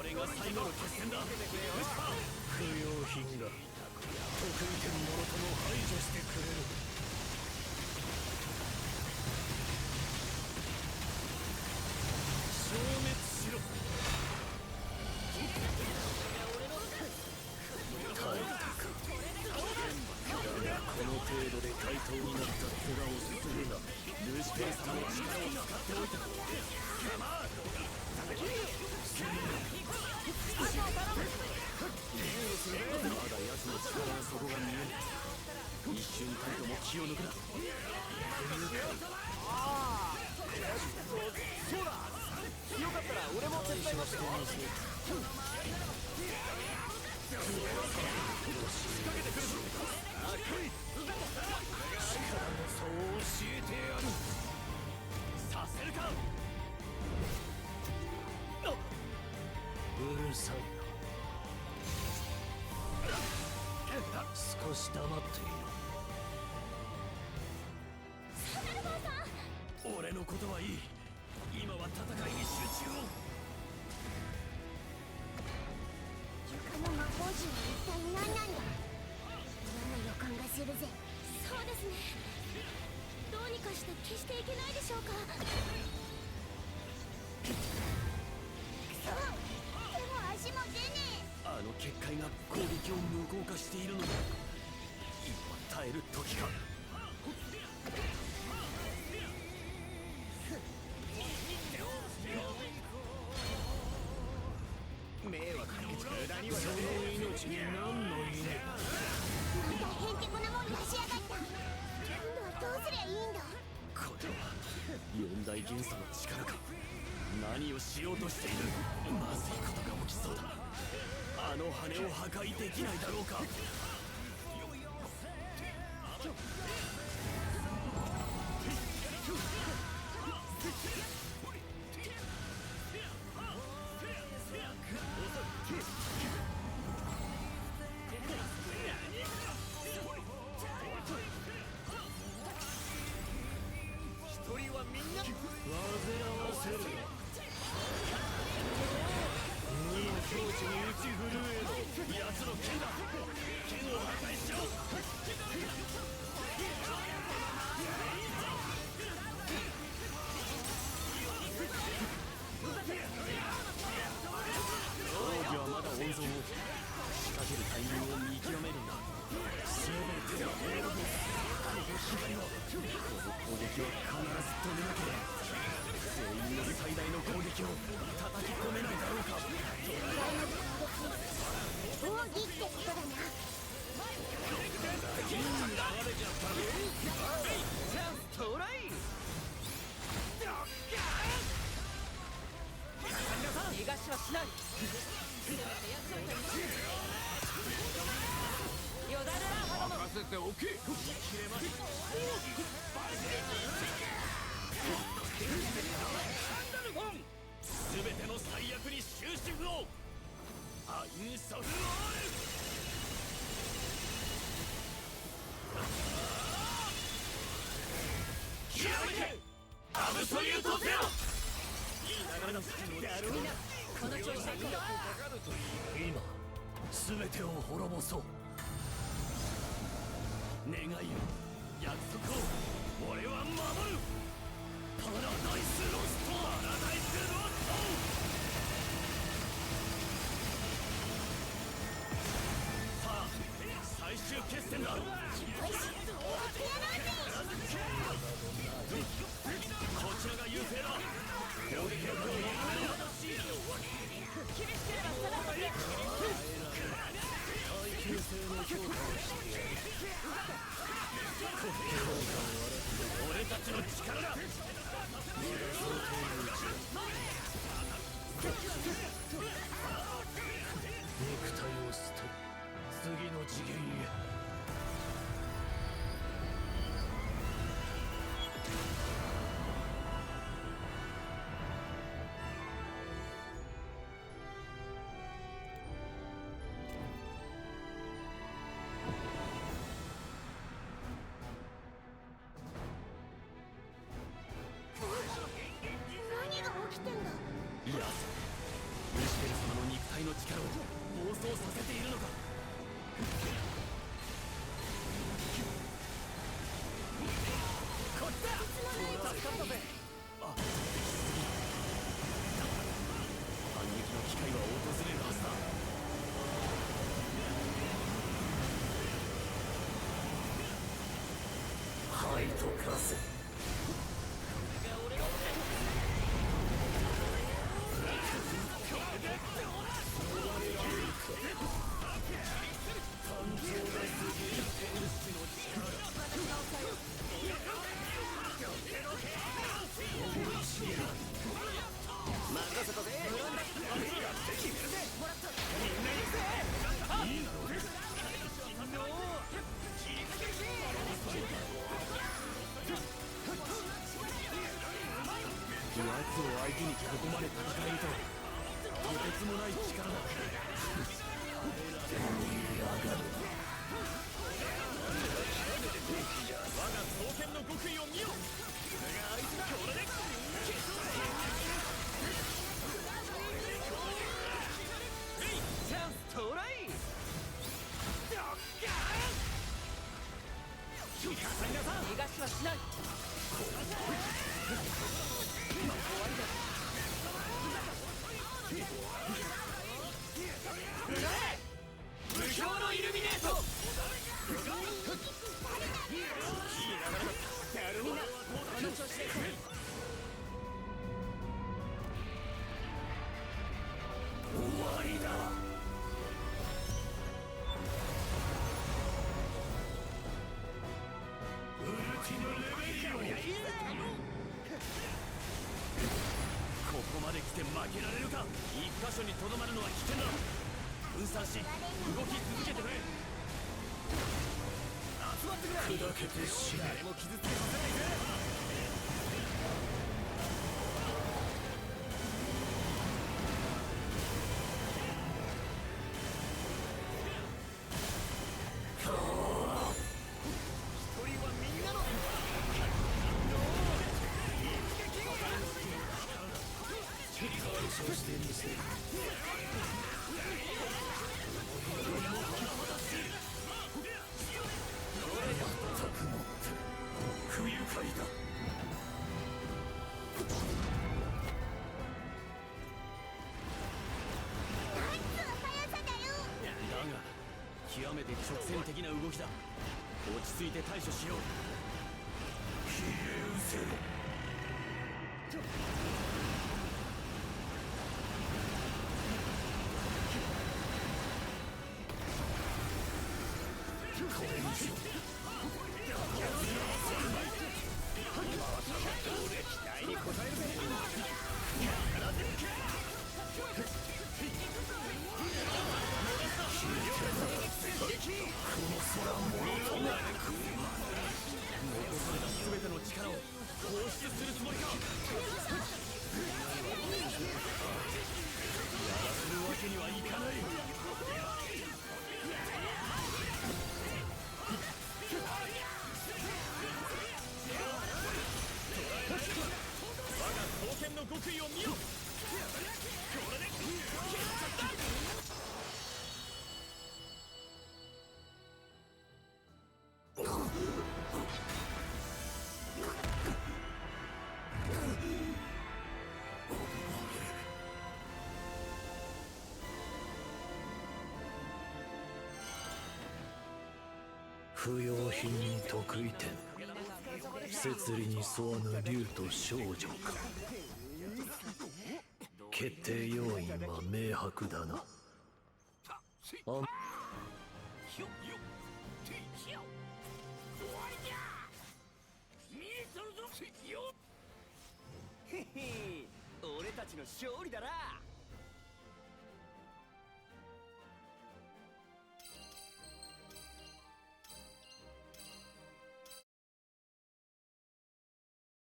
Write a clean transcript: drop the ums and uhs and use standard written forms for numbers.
これが最後の決戦だ。不要品が得意点もろとも排除してくれる。消滅しろ。耐えたか。だがこの程度で怪盗になった面をするな。ルーシペル様の力を使っておいた。まだ奴の力の底が見えない。一瞬たりとも気を抜くな。そうだ、よかったら俺も手伝いますよ。仕掛けてくるぞ。あ、来い。力の差を教えてやる。させるか。うるさいな。少し黙っていろ。サナルバーさん、俺のことはいい。今は戦いに集中を。床の魔法陣は一体何なんだ。嫌な予感がするぜ。そうですね、どうにかして消していけないでしょうか。くそ、手も足も出ねえ。あの結界が攻撃を無効化しているのだ。今は耐える時か。迷惑な無駄にはその命に何の意味。またへんてこなもん出しやがった。今度はどうすりゃいいんだ。これは四大元素の力か。何をしようとしている。まずいことが起きそうだ。あの羽を破壊できないだろうか。一人はみんな。煩わせるな。任境地に打ち震えろ。奴の剣だ。剣を破壊しろ。奥義はまだ温存を。仕掛けるタイミングを見極めるんだ。全てが滅ぼす。この光はこの攻撃は必ず止めなければ。全員の最大の攻撃を叩き込めないだろうか。奥義ってことだな。チャンス到来。逃がしはしない。よだれな任せておけ。すべての最悪に終止符を。アインサフロール。ひらめけアブソリュートゼロ。いい流れだ。この調子で行くぞ。今すべてを滅ぼそう。願いを約束を俺は守る。パラダイスロスト。パラダイスロスト。さあ最終決戦だ。よし、やってやろうぜ。こちらが優勢だ。攻撃力を認めろ。厳しければさらに。耐久性の評価をしてやる。俺たちの力だ。肉体を捨て次の次元へ。何が起きてんだ。いや、ルシフェル様の肉かせ。任せたぜ。決めるぜ。もらった。みんな行くぜ。いいだろう。奴を相手にここまで戦えるととてつもない力だ。我が双剣の極意を見よ。それがあいつだ。これでチャンス到来。ドッカーン。カサリナさん逃がしはしない。無表のイルミネート。いい流れだった。やるみんなこの調子で終わりだ。ウルティマレベリオ。ここまで来て負けられるか。一箇所にとどまるのは危険だ。分散し動き続けてくれ。集まってくれ。砕けて死ね。誰も傷つけさせないぜ。一人はみんなの対処してみせる。全くもって不愉快だ。ナイス速さだよ。だが極めて直線的な動きだ。落ち着いて対処しよう。消え失せろ。これにしろ。期待に応えるぜ。残された全ての力を放出するつもりか。やらせるわけにはいかない。我が刀剣の極意を見よ。これで決着だ。不用品に得意点。摂理に沿わぬ竜と少女か。決定要因は明白だな。俺たちの勝利だな。